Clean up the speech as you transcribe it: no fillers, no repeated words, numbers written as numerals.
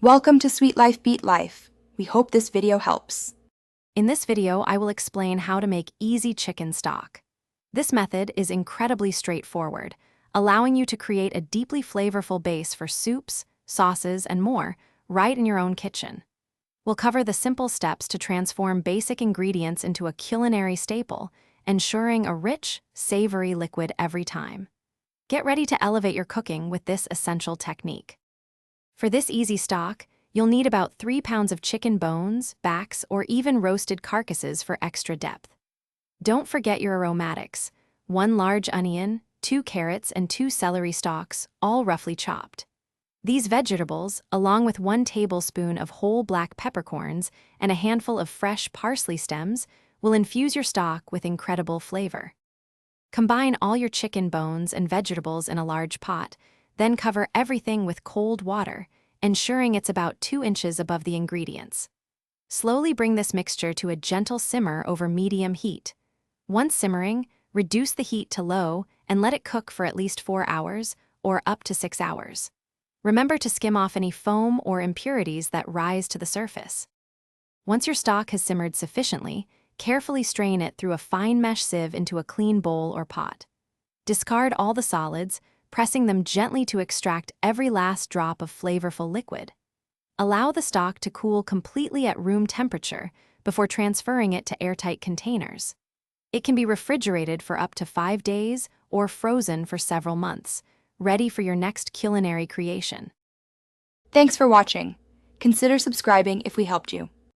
Welcome to Sweet Life Beat Life. We hope this video helps. In this video, I will explain how to make easy chicken stock. This method is incredibly straightforward, allowing you to create a deeply flavorful base for soups, sauces, and more right in your own kitchen. We'll cover the simple steps to transform basic ingredients into a culinary staple, ensuring a rich, savory liquid every time. Get ready to elevate your cooking with this essential technique. For this easy stock, you'll need about 3 pounds of chicken bones, backs, or even roasted carcasses for extra depth. Don't forget your aromatics: 1 large onion, 2 carrots, and 2 celery stalks, all roughly chopped. These vegetables, along with 1 tablespoon of whole black peppercorns and a handful of fresh parsley stems, will infuse your stock with incredible flavor. Combine all your chicken bones and vegetables in a large pot, then cover everything with cold water, ensuring it's about 2 inches above the ingredients. Slowly bring this mixture to a gentle simmer over medium heat. Once simmering, reduce the heat to low and let it cook for at least 4 hours or up to 6 hours. Remember to skim off any foam or impurities that rise to the surface. Once your stock has simmered sufficiently, carefully strain it through a fine mesh sieve into a clean bowl or pot. Discard all the solids, pressing them gently to extract every last drop of flavorful liquid. Allow the stock to cool completely at room temperature before transferring it to airtight containers. It can be refrigerated for up to 5 days or frozen for several months, ready for your next culinary creation. Thanks for watching. Consider subscribing if we helped you.